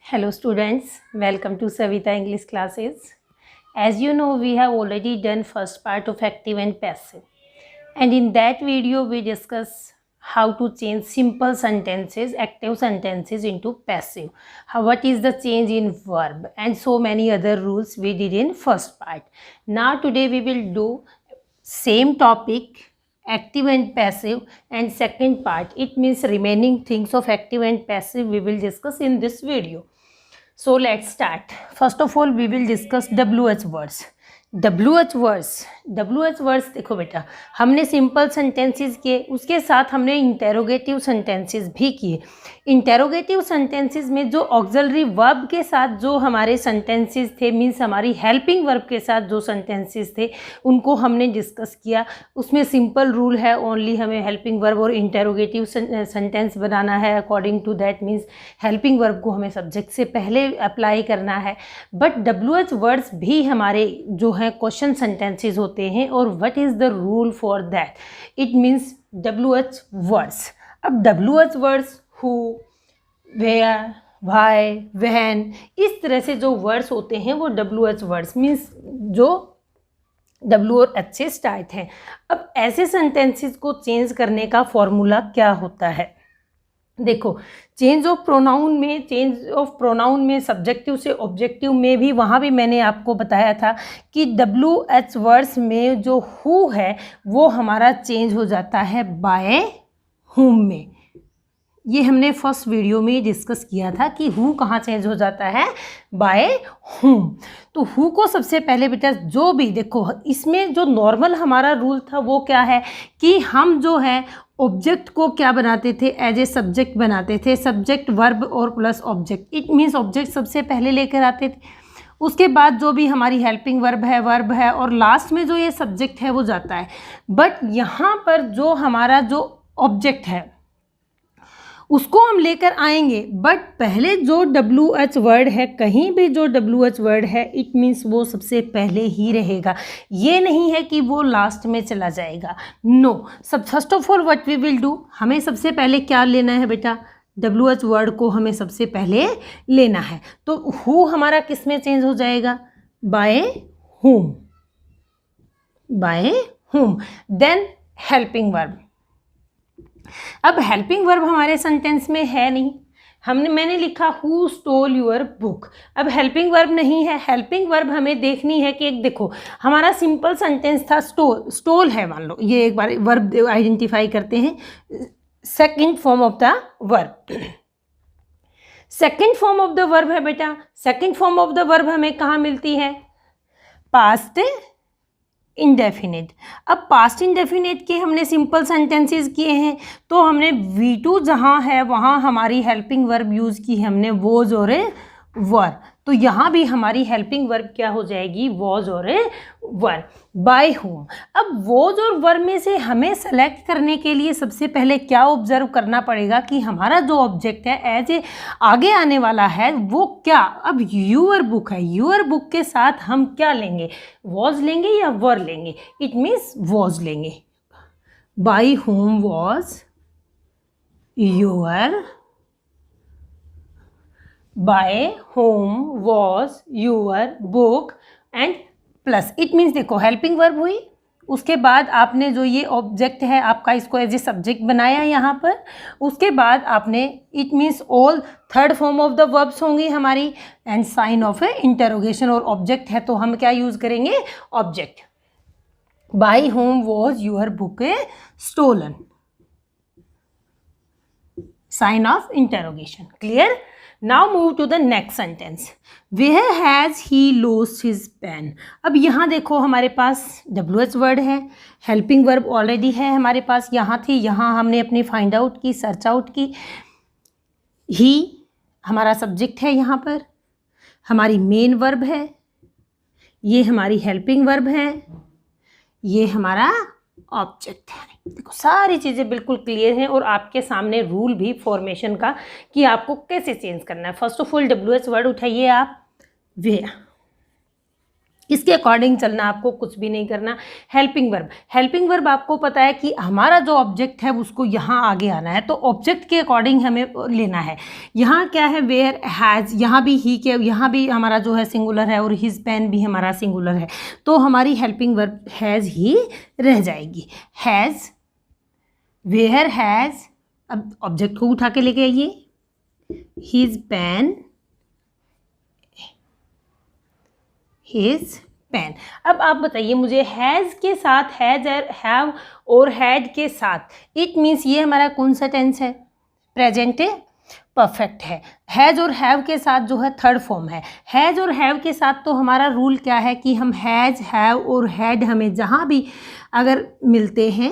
Hello students, welcome to Savita English classes. As you know, we have already done first part of active and passive. And in that video, we discuss how to change simple sentences, active sentences into passive. What is the change in verb and so many other rules we did in first part. Now today we will do same topic, active and passive, and second part, it means remaining things of active and passive we will discuss in this video. So let's start. First of all, we will discuss WH words. WH words देखो बेटा, हमने simple sentences किए, उसके साथ हमने interrogative sentences भी किए. Interrogative sentences में जो ऑक्सिलरी वर्ब के साथ जो हमारे सेंटेंसेस थे, मीन्स हमारी हेल्पिंग वर्ब के साथ जो सेंटेंसेस थे, उनको हमने डिस्कस किया. उसमें सिंपल रूल है, ओनली हमें हेल्पिंग वर्ब और इंटेरोगेटिव सेंटेंस बनाना है. According to that means helping verb को हमें सब्जेक्ट से पहले अप्लाई करना है. बट WH वर्ड्स भी हमारे जो हैं क्वेश्चन सेंटेंसेस होते हैं. और what is the rule for that? It means WH words. अब WH words who, where, why, when, इस तरह से जो वर्ड्स होते हैं वो WH वर्ड्स मीन्स जो W और H से स्टार्ट हैं. अब ऐसे सेंटेंसेस को चेंज करने का फॉर्मूला क्या होता है? देखो, चेंज ऑफ प्रोनाउन में सब्जेक्टिव से ऑब्जेक्टिव में भी, वहाँ भी मैंने आपको बताया था कि WH वर्ड्स में जो हु है वो हमारा चेंज हो जाता है बाय हुम में. ये हमने फर्स्ट वीडियो में डिस्कस किया था कि हु कहाँ चेंज हो जाता है, बाय हुम. तो हु को सबसे पहले बेटा जो भी, देखो इसमें जो नॉर्मल हमारा रूल था वो क्या है कि हम जो है ऑब्जेक्ट को क्या बनाते थे, एज ए सब्जेक्ट बनाते थे. सब्जेक्ट, वर्ब और plus object. It means object सबसे पहले लेकर आते थे, उसके बाद जो भी हमारी हेल्पिंग वर्ब है और लास्ट में जो ये सब्जेक्ट है वो जाता है. बट यहाँ पर जो हमारा जो ऑब्जेक्ट है उसको हम लेकर आएंगे, बट पहले जो WH वर्ड है, कहीं भी जो WH वर्ड है, इट मीन्स वो सबसे पहले ही रहेगा. ये नहीं है कि वो लास्ट में चला जाएगा. No, first of all what we will do, हमें सबसे पहले क्या लेना है बेटा, WH वर्ड को हमें सबसे पहले लेना है. तो हु हमारा किस में चेंज हो जाएगा, by whom. Then helping verb. अब हेल्पिंग वर्ब हमारे सेंटेंस में है नहीं, मैंने लिखा हु स्टोल यूर बुक. अब हेल्पिंग वर्ब नहीं है. हेल्पिंग वर्ब हमें देखनी है कि एक देखो हमारा सिंपल सेंटेंस था स्टोल है, मान लो ये एक बार वर्ब आइडेंटिफाई करते हैं. Second form of the verb, second form of the verb है बेटा. Second form of the verb हमें कहाँ मिलती है, पास्ट इंडेफिनिट. अब पास्ट इंडेफिनिट के हमने सिंपल सेंटेंसेस किए हैं, तो हमने V2 जहाँ है वहाँ हमारी हेल्पिंग वर्ब यूज़ की हमने, वॉज और वर. तो यहाँ भी हमारी हेल्पिंग वर्ब क्या हो जाएगी, वॉज और वर. By whom. अब वॉज और वर में से हमें सेलेक्ट करने के लिए सबसे पहले क्या ऑब्जर्व करना पड़ेगा कि हमारा जो ऑब्जेक्ट है एज ए आगे आने वाला है वो क्या. अब यूअर बुक है, यूअर बुक के साथ हम क्या लेंगे, वॉज लेंगे या वर लेंगे. इट मीन्स वॉज लेंगे. By whom was your, by whom was your book and plus. It means देखो हेल्पिंग वर्ब हुई, उसके बाद आपने जो ये ऑब्जेक्ट है आपका इसको एज ए सब्जेक्ट बनाया यहाँ पर, उसके बाद आपने, it means all third form of the verbs होंगी हमारी, and sign of a interrogation. और ऑब्जेक्ट है तो हम क्या यूज़ करेंगे, object. By whom was your book stolen, sign of interrogation. Clear? Now move to the next sentence. Where has he lost his pen? अब यहाँ देखो हमारे पास WH वर्ड है, हेल्पिंग वर्ब ऑलरेडी है हमारे पास, यहाँ थी, यहाँ हमने अपनी फाइंड आउट की, सर्च आउट की. ही हमारा सब्जेक्ट है, यहाँ पर हमारी मेन वर्ब है, ये हमारी हेल्पिंग वर्ब है, ये हमारा ऑब्जेक्ट है. देखो सारी चीज़ें बिल्कुल क्लियर हैं और आपके सामने रूल भी फॉर्मेशन का कि आपको कैसे चेंज करना है. First of all WH word उठाइए आप, वेयर. इसके अकॉर्डिंग चलना, आपको कुछ भी नहीं करना। हेल्पिंग वर्ब आपको पता है कि हमारा जो ऑब्जेक्ट है उसको यहाँ आगे आना है, तो ऑब्जेक्ट के अकॉर्डिंग हमें लेना है। यहाँ क्या है, वेयर, हैज़, यहाँ भी ही के, यहाँ भी हमारा जो है सिंगुलर है और हिज पेन भी हमारा सिंगुलर है, तो हमारी हेल्पिंग वर्ब हैज़ ही रह जाएगी। हैज़, वेयर हैज़, अब ऑब्जेक्ट को उठा के लेके आइए, हिज पेन, हिज पेन। अब आप बताइए मुझे, हैज़ के साथ, हैज़ और हैव और हैड के साथ, इट मीन्स ये हमारा कौन सा टेंस है, प्रेजेंट परफेक्ट है। हैज़ और हैव के साथ जो है थर्ड फॉर्म है। हैज़ और हैव के साथ तो हमारा रूल क्या है कि हम हैज़, हैव और हैड, हमें जहाँ भी अगर मिलते हैं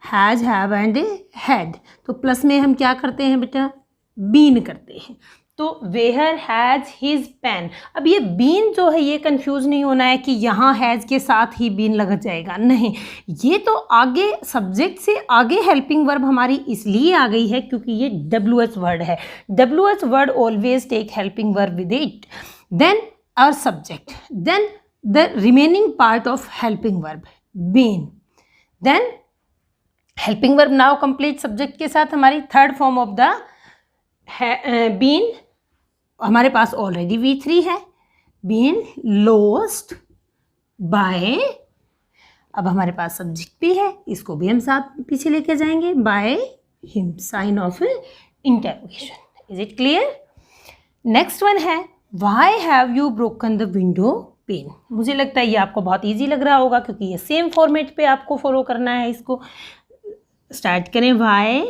हैज़, हैव एंड हैड, तो प्लस में हम क्या करते हैं बेटा, बीन करते हैं। तो वेयर हैज़ हिज पेन, अब ये बीन जो है ये कंफ्यूज नहीं होना है कि यहाँ हैज़ के साथ ही बीन लग जाएगा, नहीं, ये तो आगे सब्जेक्ट से आगे हेल्पिंग वर्ब हमारी इसलिए आ गई है क्योंकि ये WH वर्ड है। WH word always take helping verb with it, then our subject, then the remaining part of helping verb been, then helping verb now complete subject के साथ हमारी third form of the been, हमारे पास already V3 है, been lost by, अब हमारे पास subject भी है, इसको भी हम साथ पीछे लेके जाएंगे, by him, sign of interrogation. Is it clear? Next one है, why have you broken the window pane. मुझे लगता है ये आपको बहुत ईजी लग रहा होगा क्योंकि ये सेम फॉर्मेट पे आपको फॉलो करना है। इसको स्टार्ट करें, व्हाई।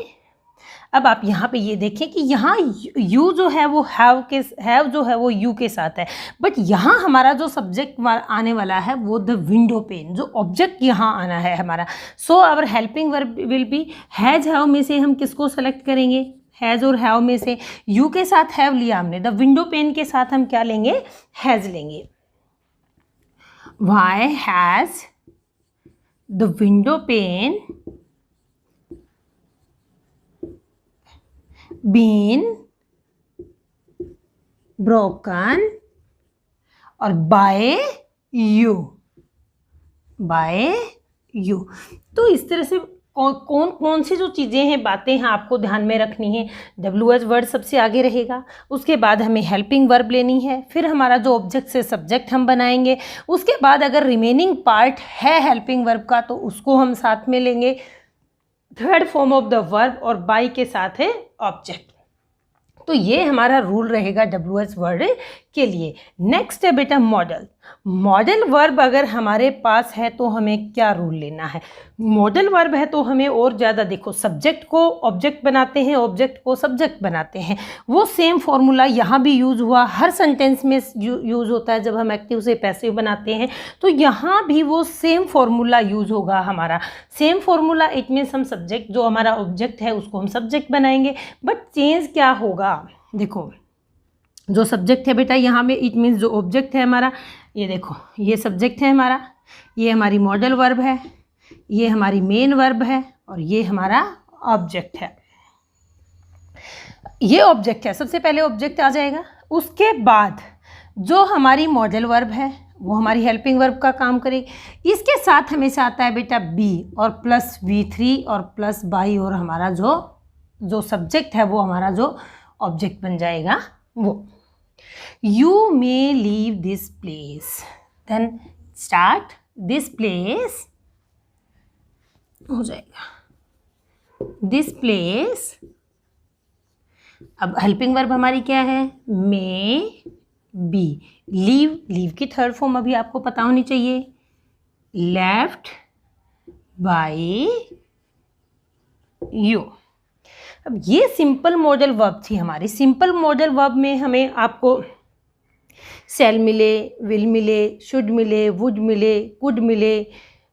अब आप यहाँ पे ये देखें कि यहाँ यू जो है वो हैव जो है वो यू के साथ है, बट यहाँ हमारा जो सब्जेक्ट आने वाला है वो द विंडो पेन, जो ऑब्जेक्ट यहाँ आना है हमारा। So our helping verb will be has, have में से हम किसको सेलेक्ट करेंगे, हैज़ और हैव में से यू के साथ हैव लिया हमने, द विंडो पेन के साथ हम क्या लेंगे, हैज़ लेंगे। Why has the window pane been broken और by you, by you। तो इस तरह से कौन सी जो चीज़ें हैं, बातें हैं, आपको ध्यान में रखनी है। WH वर्ड सबसे आगे रहेगा, उसके बाद हमें हेल्पिंग वर्ब लेनी है, फिर हमारा जो ऑब्जेक्ट से सब्जेक्ट हम बनाएंगे, उसके बाद अगर रिमेनिंग पार्ट है हेल्पिंग वर्ब का तो उसको हम साथ में लेंगे, third form of the verb, और बाई के साथ है ऑब्जेक्ट। तो ये हमारा रूल रहेगा WH वर्ड के लिए। नेक्स्ट है बेटा मॉडल। मॉडल वर्ब अगर हमारे पास है तो हमें क्या रूल लेना है, मॉडल वर्ब है तो हमें और ज़्यादा, देखो सब्जेक्ट को ऑब्जेक्ट बनाते हैं, ऑब्जेक्ट को सब्जेक्ट बनाते हैं, वो सेम फॉर्मूला यहाँ भी यूज़ हुआ, हर सेंटेंस में यूज़ होता है। जब हम एक्टिव से पैसिव बनाते हैं तो यहाँ भी वो सेम फॉर्मूला यूज़ होगा हमारा, सेम फॉर्मूला। इट मीन्स हम सब्जेक्ट, जो हमारा ऑब्जेक्ट है उसको हम सब्जेक्ट बनाएंगे, बट चेंज क्या होगा, देखो जो सब्जेक्ट है बेटा यहाँ में, इट मीन्स जो ऑब्जेक्ट है हमारा, ये देखो ये सब्जेक्ट है हमारा, ये हमारी मॉडल वर्ब है, ये हमारी मेन वर्ब है, और ये हमारा ऑब्जेक्ट है। ये ऑब्जेक्ट है, सबसे पहले ऑब्जेक्ट आ जाएगा, उसके बाद जो हमारी मॉडल वर्ब है वो हमारी हेल्पिंग वर्ब का काम करेगी। इसके साथ हमेशा आता है बेटा बी और प्लस V3 और प्लस बाई, और हमारा जो सब्जेक्ट है वो हमारा जो ऑब्जेक्ट बन जाएगा वो। You may leave this place, then start this place हो जाएगा, दिस प्लेस। अब हेल्पिंग वर्ब हमारी क्या है, मे बी। लीव की थर्ड फॉर्म अभी आपको पता होनी चाहिए, लेफ्ट बाय यू। अब ये सिंपल मॉडल वर्ब थी हमारी। सिंपल मॉडल वर्ब में हमें आपको शैल मिले, विल मिले, शुड मिले, वुड मिले, कुड मिले,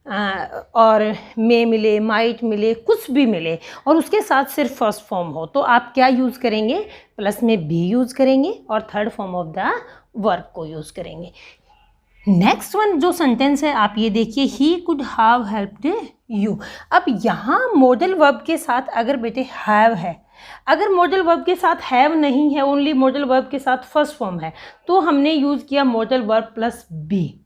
और मे मिले, माइट मिले, कुछ भी मिले, और उसके साथ सिर्फ फर्स्ट फॉर्म हो, तो आप क्या यूज़ करेंगे, प्लस में बी यूज़ करेंगे और third form of the verb को यूज़ करेंगे। नेक्स्ट वन जो सेंटेंस है आप ये देखिए, he could have helped you. अब यहाँ मॉडल वर्ब के साथ अगर बेटे हैव है, अगर मॉडल वर्ब के साथ हैव नहीं है, ओनली मॉडल वर्ब के साथ फर्स्ट फॉर्म है, तो हमने यूज़ किया मॉडल वर्ब प्लस बी।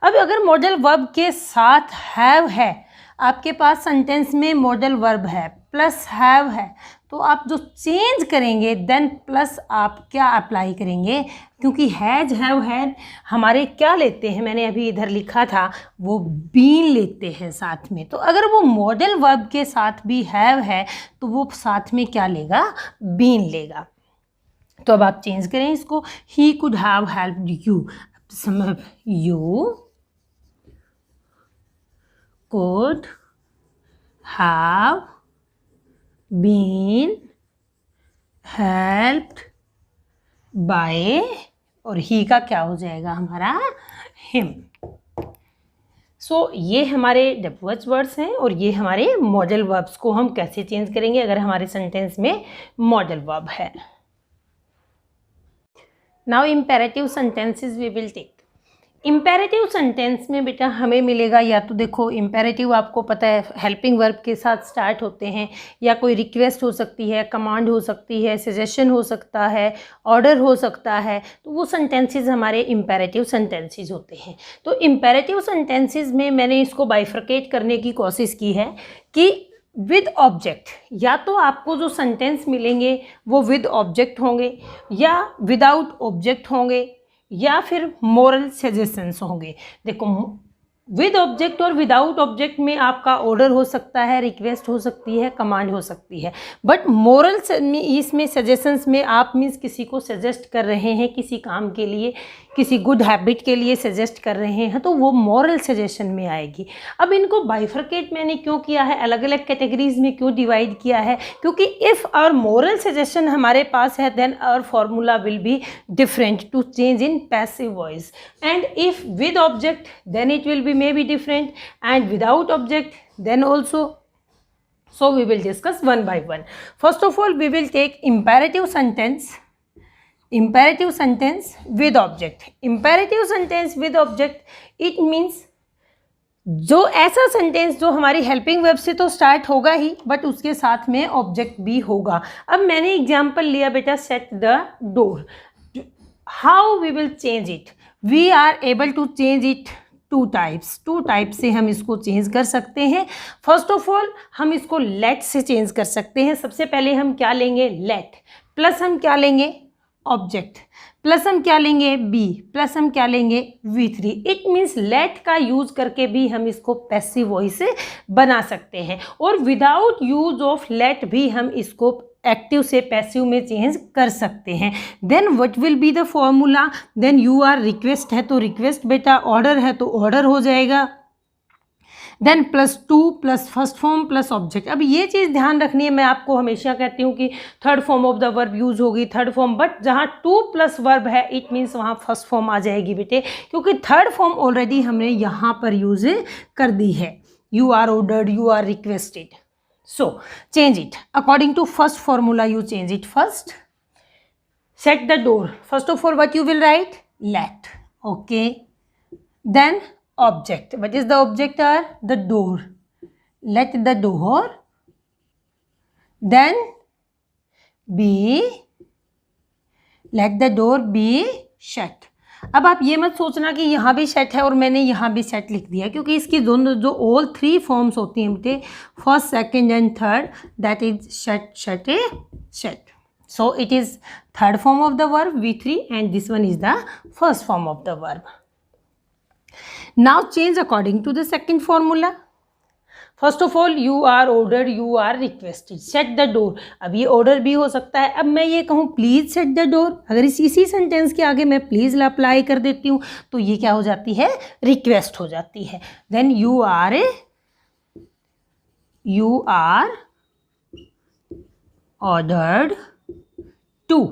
अब अगर मॉडल वर्ब के साथ हैव है, आपके पास सेंटेंस में मॉडल वर्ब है प्लस हैव है, तो आप जो चेंज करेंगे देन प्लस आप क्या अप्लाई करेंगे, क्योंकि हैज हैव हैड हमारे क्या लेते हैं, मैंने अभी इधर लिखा था, वो बीन लेते हैं साथ में। तो अगर वो मॉडल वर्ब के साथ भी हैव है तो वो साथ में क्या लेगा, बीन लेगा। तो अब आप चेंज करें इसको, he could have helped you, you could have been helped by, और ही का क्या हो जाएगा हमारा, him। सो ये हमारे WH वर्ड्स हैं और ये हमारे मॉडल वर्ब्स को हम कैसे चेंज करेंगे अगर हमारे सेंटेंस में मॉडल वर्ब है। Now imperative sentences we will take. Imperative sentence में बेटा हमें मिलेगा, या तो देखो इम्पेरेटिव आपको पता है हेल्पिंग वर्ब के साथ स्टार्ट होते हैं, या कोई रिक्वेस्ट हो सकती है, कमांड हो सकती है, सजेशन हो सकता है, ऑर्डर हो सकता है, तो वो सेंटेंसेस हमारे इम्पेरेटिव सेंटेंसेस होते हैं। तो इम्पेरेटिव सेंटेंसेस में मैंने इसको बाइफरकेट करने की कोशिश की है कि विद ऑब्जेक्ट, या तो आपको जो सेंटेंस मिलेंगे वो विद ऑब्जेक्ट होंगे, या विदाउट ऑब्जेक्ट होंगे, या फिर मोरल सजेशंस होंगे। देखो विद ऑब्जेक्ट और विदाउट ऑब्जेक्ट में आपका ऑर्डर हो सकता है, रिक्वेस्ट हो सकती है, कमांड हो सकती है, बट मोरल इसमें सजेशंस में आप मीन्स किसी को सजेस्ट कर रहे हैं किसी काम के लिए, किसी गुड हैबिट के लिए सजेस्ट कर रहे हैं, तो वो मॉरल सजेशन में आएगी। अब इनको बाइफरकेट मैंने क्यों किया है, अलग अलग कैटेगरीज में क्यों डिवाइड किया है, क्योंकि इफ़ आवर मॉरल सजेशन हमारे पास है then our formula will be different to change in passive voice, and if with object then it will be may be different, and without object then also. So we will discuss one by one. First of all we will take imperative sentence with object. Imperative sentence with object, it means जो ऐसा sentence जो हमारी helping verb से तो start होगा ही but उसके साथ में ऑब्जेक्ट भी होगा। अब मैंने एग्जांपल लिया बेटा set the door, how we will change it, we are able to change it two types से हम इसको चेंज कर सकते हैं। फर्स्ट ऑफ ऑल हम इसको लेट से चेंज कर सकते हैं। सबसे पहले हम क्या लेंगे, लेट, प्लस हम क्या लेंगे, ऑब्जेक्ट, प्लस हम क्या लेंगे, बी, प्लस हम क्या लेंगे, V3। इट मीन्स लेट का यूज करके भी हम इसको पैसिव वॉइस बना सकते हैं, और विदाउट यूज ऑफ लेट भी हम इसको एक्टिव से पैसिव में चेंज कर सकते हैं। Then what will be the formula, then you are request है तो रिक्वेस्ट बेटा, ऑर्डर है तो ऑर्डर हो जाएगा, then +2 plus first form plus object. अब ये चीज़ ध्यान रखनी है, मैं आपको हमेशा कहती हूँ कि third form of the verb use होगी, थर्ड फॉर्म, बट जहाँ 2 प्लस वर्ब है इट मीन्स वहाँ फर्स्ट फॉर्म आ जाएगी बेटे, क्योंकि थर्ड फॉर्म ऑलरेडी हमने यहाँ पर यूज कर दी है, you are ordered, you are requested. So change it according to first formula, you change it first. Set the door, first of all what you will write, let, okay, then object, what is the object, are the door, let the door, then be, let the door be shut। अब आप ये मत सोचना कि यहाँ भी set है और मैंने यहाँ भी सेट लिख दिया, क्योंकि इसकी दोनों जो ऑल 3 फॉर्म्स होती हैं बेटे, first, second and third, that is shut, shut a, shut. So it is third form of the verb V3 and this one is the first form of the verb. Now change according to the second formula. First of all you are ordered, you are requested, set the door. अब ये order भी हो सकता है। अब मैं ये कहूँ प्लीज़ सेट द डोर, अगर इसी सेंटेंस के आगे मैं प्लीज़ अप्लाई कर देती हूँ तो ये क्या हो जाती है, रिक्वेस्ट हो जाती है। Then you are ordered to,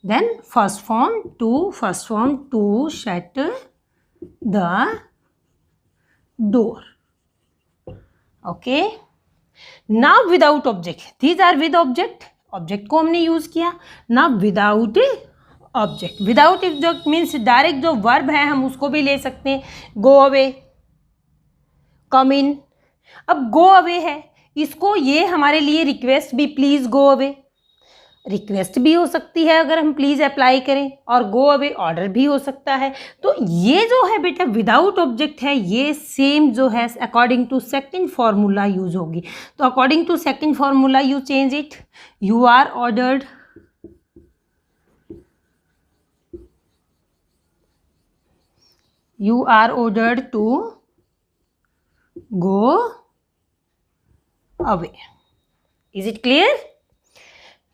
then first form to set the door, okay. Now without object, these are with object, object को हमने यूज किया। Now without object, without object means direct जो वर्ब है हम उसको भी ले सकते हैं, गो अवे, कम इन। अब गो अवे है, इसको ये हमारे लिए रिक्वेस्ट भी, प्लीज गो अवे, रिक्वेस्ट भी हो सकती है अगर हम प्लीज़ अप्लाई करें, और गो अवे ऑर्डर भी हो सकता है। तो ये जो है बेटा विदाउट ऑब्जेक्ट है, ये सेम जो है according to second formula use होगी। तो according to second formula you change it, you are ordered, you are ordered to go away. Is it clear?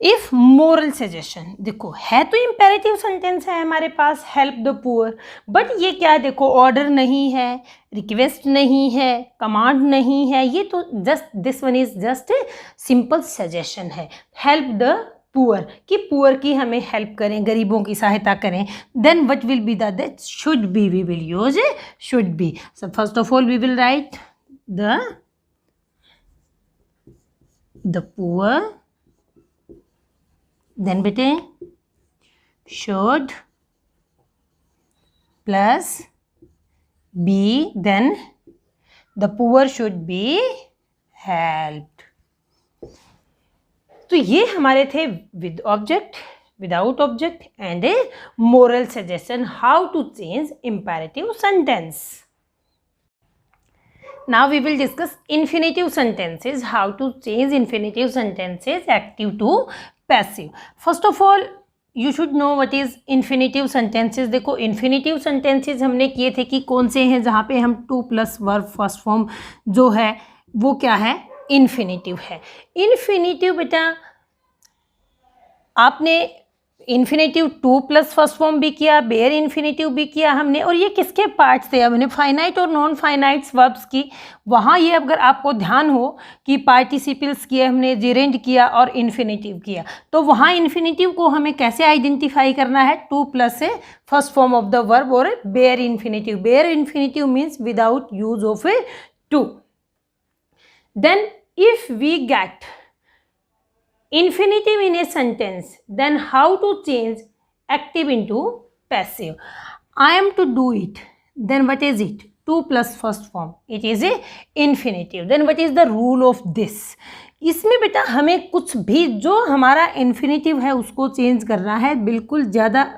If moral suggestion, देखो है तो imperative sentence है हमारे पास, help the poor, बट ये क्या देखो ऑर्डर नहीं है, रिक्वेस्ट नहीं है, कमांड नहीं है, ये तो just this one is just simple suggestion है, हेल्प द पुअर, कि पुअर की हमें हेल्प करें, गरीबों की सहायता करें। Then what will be that should be, we will use should be. So first of all we will write the poor, then बेटे should plus be, then the poor should be helped. तो ये हमारे थे with object, without object and a moral suggestion, how to change imperative sentence. Now we will discuss infinitive sentences, how to change infinitive sentences active to passive. First of all you should know what is infinitive sentences. देखो infinitive sentences हमने किए थे कि कौन से हैं जहाँ पे हम two plus verb first form जो है वो क्या है, इन्फिनेटिव है। इन्फिनेटिव बेटा आपने infinitive two plus first form भी किया, बेयर इन्फिनेटिव भी किया हमने, और ये किसके पार्ट्स थे, हमने फाइनाइट और नॉन फाइनाइट्स वर्ब्स की। वहाँ ये अगर आपको ध्यान हो कि पार्टिसिपल्स किए हमने, जेरेंड किया और इन्फिनेटिव किया, तो वहाँ इन्फिनेटिव को हमें कैसे आइडेंटिफाई करना है, टू प्लस से first form of the verb और bare infinitive. Bare infinitive means without use of a to. Then if we get infinitive in a sentence, then how to change active into passive? I am to do it. Then what is it? Two plus first form. It is a infinitive. Then what is the rule of this? इसमें बेटा हमें कुछ भी जो हमारा infinitive है उसको change करना है, बिल्कुल ज़्यादा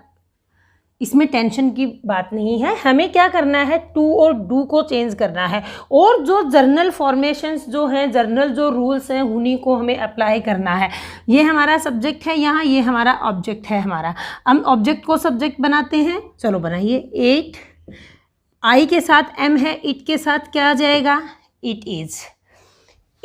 इसमें टेंशन की बात नहीं है। हमें क्या करना है, टू और डू को चेंज करना है, और जो जर्नल फॉर्मेशंस जो हैं, जर्नल जो रूल्स हैं, उन्हीं को हमें अप्लाई करना है। ये हमारा सब्जेक्ट है यहाँ, ये हमारा ऑब्जेक्ट है हमारा। हम ऑब्जेक्ट को सब्जेक्ट बनाते हैं, चलो बनाइए। इट, आई के साथ एम है, इट के साथ क्या आ जाएगा, इट इज़,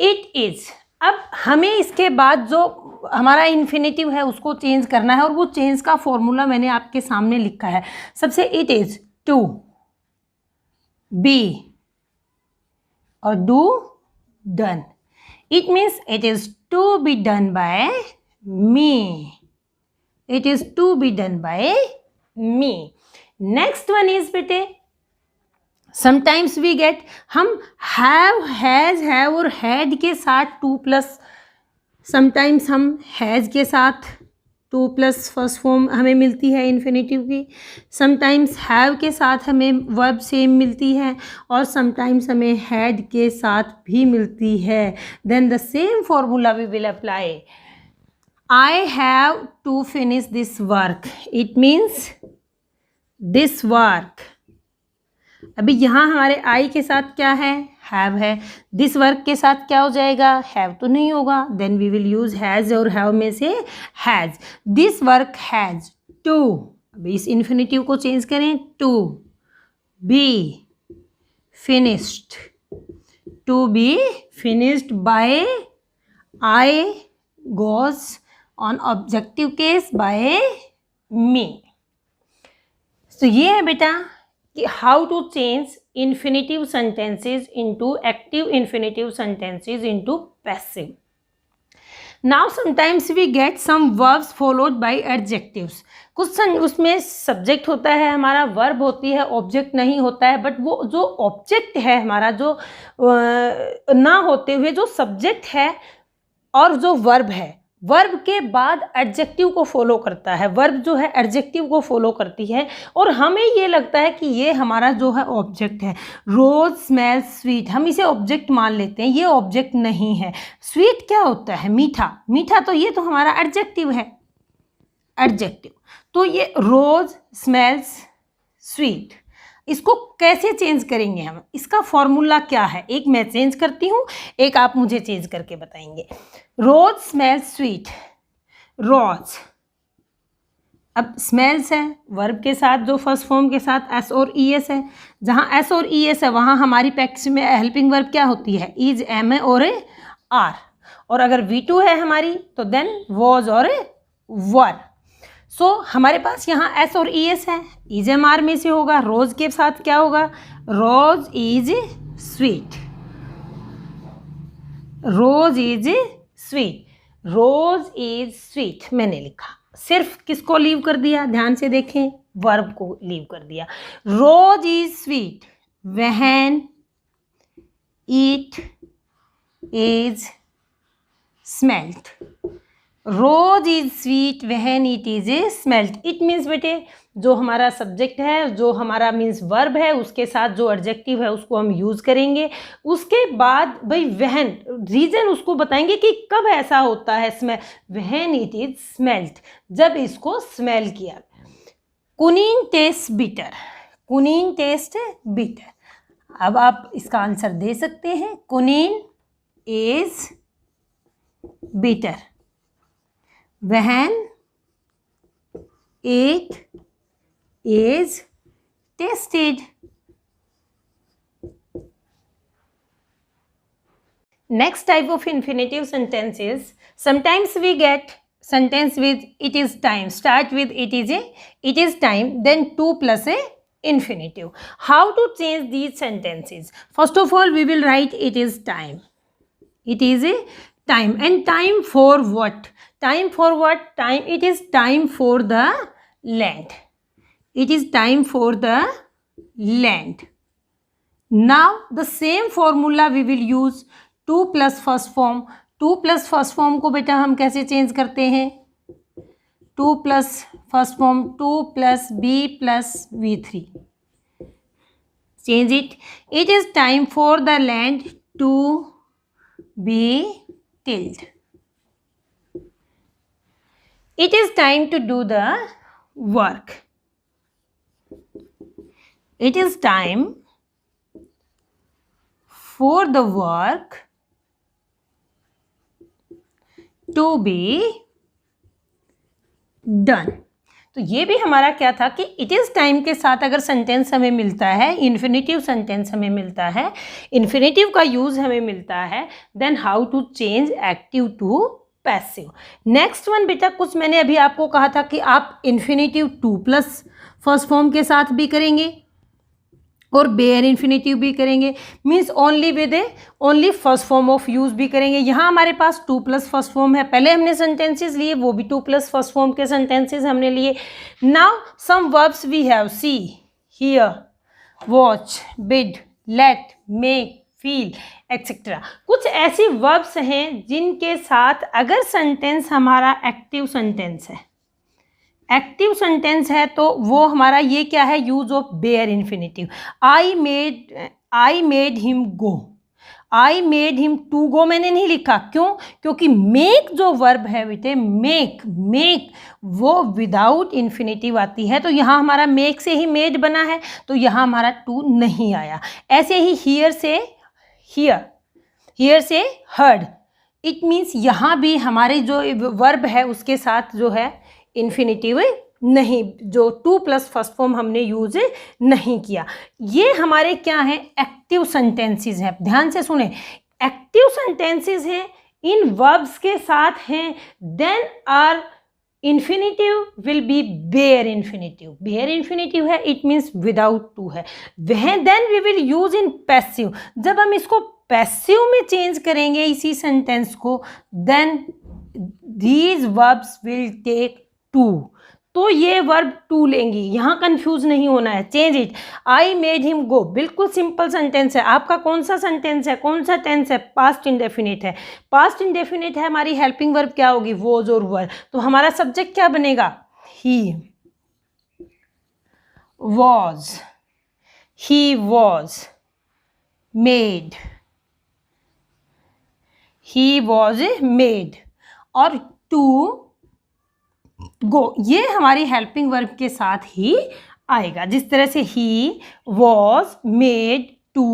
इट इज़। अब हमें इसके बाद जो हमारा इन्फिनेटिव है उसको चेंज करना है, और वो चेंज का फॉर्मूला मैंने आपके सामने लिखा है। सबसे इट इज टू बी और do done. It means it is to be done by me, it is to be done by me. Next one is बेटे समटाइम्स वी गेट, हम हैव, हैज़, हैव और had के साथ to plus, sometimes हम has के साथ to plus first form हमें मिलती है इन्फिनेटिव की, समटाइम्स हैव के साथ हमें वर्ब सेम मिलती है, और समटाइम्स हमें हैड के साथ भी मिलती है। Then the same formula we will apply. I have to finish this work, it means this work. अभी यहाँ हमारे आई के साथ क्या है, हैव है। दिस वर्क के साथ क्या हो जाएगा, हैव तो नहीं होगा। Then we will use has, और हैव में से has. This work has to, अभी इस इन्फिनेटिव को चेंज करें, to be finished, to be finished by I goes on objective case by me. तो ये है बेटा कि how to change infinitive sentences into active infinitive sentences into passive. Now sometimes we get some verbs followed by adjectives. कुछ उसमें subject होता है हमारा, वर्ब होती है, ऑब्जेक्ट नहीं होता है, बट वो जो ऑब्जेक्ट है हमारा, जो ना होते हुए जो सब्जेक्ट है और जो वर्ब है, वर्ब के बाद एडजेक्टिव को फॉलो करता है, वर्ब जो है एडजेक्टिव को फॉलो करती है, और हमें ये लगता है कि ये हमारा जो है ऑब्जेक्ट है। रोज स्मेल्स स्वीट, हम इसे ऑब्जेक्ट मान लेते हैं, ये ऑब्जेक्ट नहीं है। स्वीट क्या होता है? मीठा, मीठा तो ये तो हमारा एडजेक्टिव है, एडजेक्टिव। तो ये रोज स्मेल्स स्वीट, इसको कैसे चेंज करेंगे हम? इसका फॉर्मूला क्या है? एक मैं चेंज करती हूँ, एक आप मुझे चेंज करके बताएंगे। रोज स्मेल्स स्वीट, रोज, अब स्मेल्स है वर्ब के साथ जो फर्स्ट फॉर्म के साथ एस और ई एस है, जहाँ एस और ई एस है वहाँ हमारी प्रैक्टिस में हेल्पिंग वर्ब क्या होती है? इज, एम ए और ए आर। और अगर V2 है हमारी तो देन वॉज और वर। सो हमारे पास यहाँ एस और ई एस है, इज एम आर में से होगा, रोज के साथ क्या होगा? Rose is sweet, rose is sweet, rose is sweet मैंने लिखा। सिर्फ किसको लीव कर दिया? ध्यान से देखें, वर्ब को लीव कर दिया। Rose is sweet when it is smelt, rose is sweet when it is smelt. It means बेटे जो हमारा सब्जेक्ट है, जो हमारा मीन्स वर्ब है, उसके साथ जो एडजेक्टिव है उसको हम यूज़ करेंगे। उसके बाद भाई व्हेन, रीज़न उसको बताएंगे कि कब ऐसा होता है smell, when it is smelt, जब इसको स्मेल किया। Quinine taste bitter, quinine taste bitter. अब आप इसका आंसर दे सकते हैं, quinine is bitter when it is tasted. Next type of infinitive sentence is, sometimes we get sentence with it is time, start with it is time, then to plus a infinitive. How to change these sentences? First of all, we will write it is time. It is a time, and time for what? Time for what? Time, it is time for the land. It is time for the land. Now the same formula we will use, 2 plus first form. 2 plus first form को बेटा हम कैसे change करते हैं? 2 plus first form, 2 plus B plus V3. Change it. It is time for the land to be tilled. It is time to do the work. It is time for the work to be done. तो ये भी हमारा क्या था कि it is time के साथ अगर सेंटेंस हमें मिलता है, इन्फिनेटिव सेंटेंस हमें मिलता है, इन्फिनेटिव का यूज़ हमें मिलता है, then how to change active to passive. Next one बेटा, कुछ मैंने अभी आपको कहा था कि आप इन्फिनेटिव 2 प्लस फर्स्ट फॉर्म के साथ भी करेंगे और बेयर इन्फिनेटिव भी करेंगे, means only with only first form of use भी करेंगे। यहाँ हमारे पास 2 प्लस फर्स्ट फॉर्म है, पहले हमने सेंटेंसेस लिए वो भी 2 प्लस फर्स्ट फॉर्म के सेंटेंसेस हमने लिए। Now some verbs we have, see, hear, watch, bid, let, make, feel etcetera. कुछ ऐसी वर्ब्स हैं जिनके साथ अगर सेंटेंस हमारा एक्टिव सेंटेंस है, एक्टिव सेंटेंस है, तो वो हमारा ये क्या है? Use of bare infinitive. I made him go, I made him to go मैंने नहीं लिखा, क्यों? क्योंकि मेक जो वर्ब है बेटे, मेक वो विदाउट इन्फिनेटिव आती है, तो यहाँ हमारा मेक से ही मेड बना है, तो यहाँ हमारा टू नहीं आया। ऐसे ही हियर से हर्ड, इट मीन्स यहाँ भी हमारे जो वर्ब है उसके साथ जो है इन्फिनेटिव नहीं, जो 2 प्लस फर्स्ट फॉर्म हमने यूज नहीं किया। ये हमारे क्या हैं? एक्टिव सेंटेंसेस हैं। ध्यान से सुने, एक्टिव सेंटेंसेस हैं, इन वर्ब्स के साथ हैं, then our infinitive will be bare infinitive. Bare infinitive है, इट मीन्स विदाउट टू है। वह then we will use in passive. जब हम इसको पैसिव में चेंज करेंगे इसी सेंटेंस को, then these verbs will take to. तो ये वर्ब टू लेंगी, यहाँ कंफ्यूज नहीं होना है। Change it, I made him गो, बिल्कुल सिंपल सेंटेंस है। आपका कौन सा सेंटेंस है, कौन सा टेंस है, पास्ट इंडेफिनिट है। पास्ट इंडेफिनिट है, हमारी हेल्पिंग वर्ब क्या होगी, वॉज और वर। तो हमारा सब्जेक्ट क्या बनेगा, ही वॉज मेड और टू गो, ये हमारी हेल्पिंग वर्ब के साथ ही आएगा। जिस तरह से ही वॉज मेड टू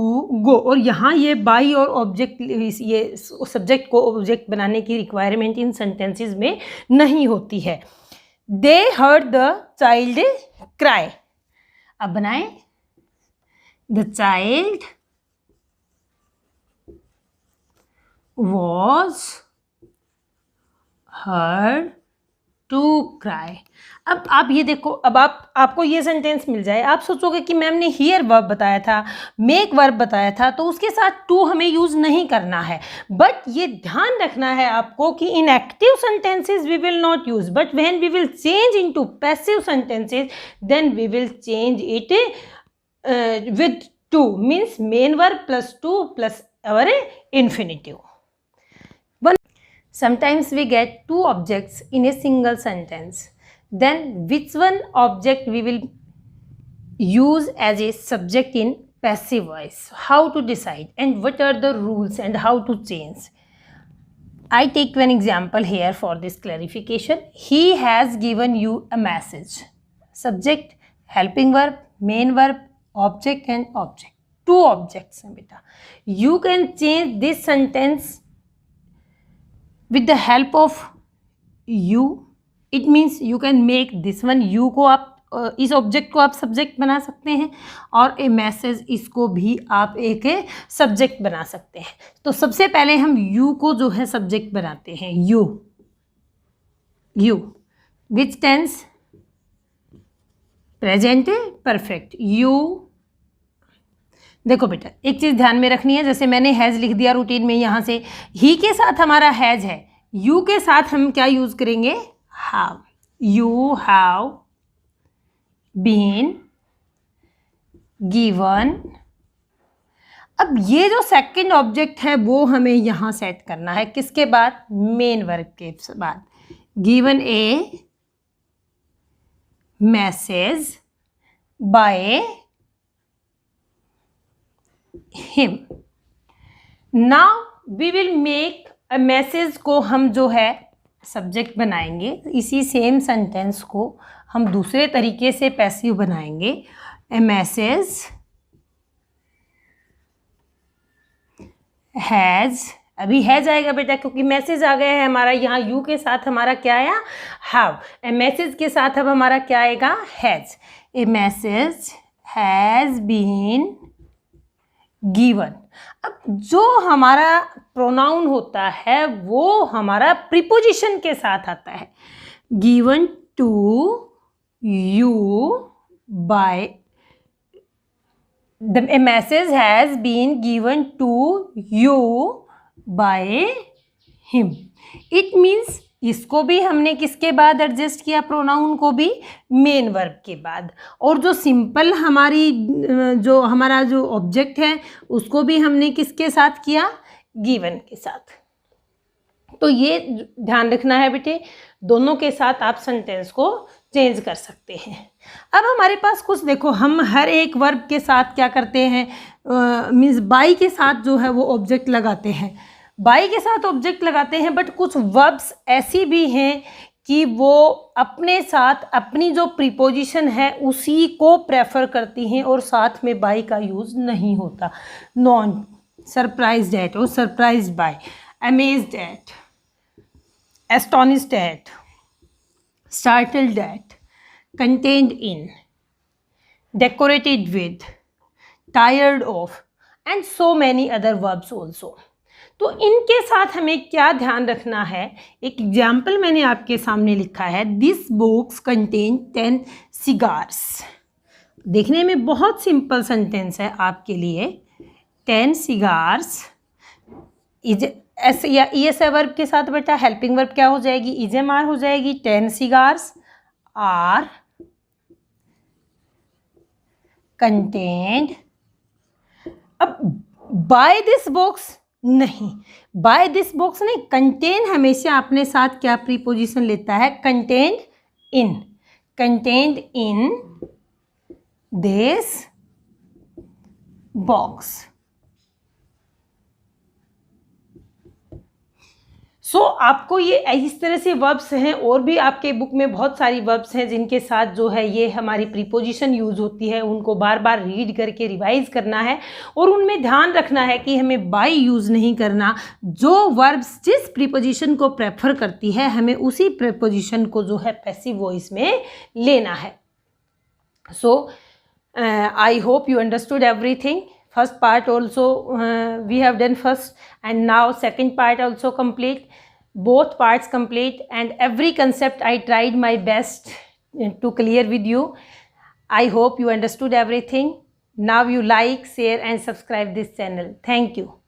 गो, और यहाँ ये बाई और ऑब्जेक्ट, ये सब्जेक्ट को ऑब्जेक्ट बनाने की रिक्वायरमेंट इन सेंटेंसेस में नहीं होती है। They heard the child cry, अब बनाएं, the child was heard to cry. अब आप ये देखो, अब आपको ये सेंटेंस मिल जाए, आप सोचोगे कि मैम ने हियर वर्ब बताया था, मेक वर्ब बताया था, तो उसके साथ टू हमें यूज़ नहीं करना है। बट ये ध्यान रखना है आपको कि in active sentences we will not use, but when we will change into passive sentences then we will change it with to, means main verb plus to plus our infinitive. Sometimes we get two objects in a single sentence. Then which one object we will use as a subject in passive voice? How to decide and what are the rules and how to change? I take one example here for this clarification. He has given you a message. Subject, helping verb, main verb, object and object. Two objects हैं बेटा. You can change this sentence with the help of you. It means you can make this one, you को आप इस object को आप subject बना सकते हैं और ए मैसेज इसको भी आप एक सब्जेक्ट बना सकते हैं। तो सबसे पहले हम यू को जो है सब्जेक्ट बनाते हैं। You which tense, present perfect. You, देखो बेटा एक चीज़ ध्यान में रखनी है, जैसे मैंने हैज़ लिख दिया रूटीन में, यहाँ से ही के साथ हमारा हैज़ है, यू के साथ हम क्या यूज़ करेंगे, have. You have been given. अब ये जो सेकंड ऑब्जेक्ट है वो हमें यहाँ सेट करना है, किसके बाद, मेन वर्ब के बाद। Given A message bye him. Now we will make a message को हम जो है सब्जेक्ट बनाएंगे, इसी सेम सेंटेंस को हम दूसरे तरीके से पैसिव बनाएंगे। A message has, अभी हैज आएगा बेटा क्योंकि मैसेज आ गया है हमारा, यहाँ यू के साथ हमारा क्या आया, हैव। ए मैसेज के साथ अब हमारा क्या आएगा, has. A message has been given. अब जो हमारा प्रोनाउन होता है वो हमारा प्रीपोजिशन के साथ आता है। Given to you by, a message has been given to you by him. It means इसको भी हमने किसके बाद एडजस्ट किया, प्रोनाउन को भी मेन वर्ब के बाद। और जो सिंपल हमारी जो हमारा जो ऑब्जेक्ट है उसको भी हमने किसके साथ किया, गिवन के साथ। तो ये ध्यान रखना है बेटे, दोनों के साथ आप सेंटेंस को चेंज कर सकते हैं। अब हमारे पास कुछ देखो, हम हर एक वर्ब के साथ क्या करते हैं, मीन्स बाई के साथ जो है वो ऑब्जेक्ट लगाते हैं, बाई के साथ ऑब्जेक्ट लगाते हैं। बट कुछ वर्ब्स ऐसी भी हैं कि वो अपने साथ अपनी जो प्रीपोजिशन है उसी को प्रेफर करती हैं और साथ में बाई का यूज़ नहीं होता। नॉन, सरप्राइज्ड एट और surprised by, amazed at, astonished at, startled at, contained in, decorated with, tired of and so many other verbs also. तो इनके साथ हमें क्या ध्यान रखना है, एक एग्जाम्पल मैंने आपके सामने लिखा है, दिस बुक्स कंटेन 10 cigars। देखने में बहुत सिंपल सेंटेंस है आपके लिए। 10 cigars इज एस या ई एस वर्ब के साथ बेटा हेल्पिंग वर्ब क्या हो जाएगी, इज एम आर हो जाएगी। 10 cigars are contained. अब बाय दिस बॉक्स नहीं, बाय दिस बॉक्स नहीं, कंटेन हमेशा अपने साथ क्या प्रीपोजिशन लेता है, contained in, contained in this box. So आपको ये इस तरह से वर्ब्स हैं, और भी आपके बुक में बहुत सारी वर्ब्स हैं जिनके साथ जो है ये हमारी प्रीपोजिशन यूज़ होती है. उनको बार बार रीड करके रिवाइज करना है और उनमें ध्यान रखना है कि हमें बाय यूज़ नहीं करना. जो वर्ब्स जिस प्रीपोजिशन को प्रेफर करती है हमें उसी प्रीपोजिशन को जो है पैसिव वॉइस में लेना है. So I hope you understood everything. First part also we have done first, and now second part also complete. Both parts complete, and every concept I tried my best to clear with you. I hope you understood everything. Now you like, share and subscribe this channel. Thank you.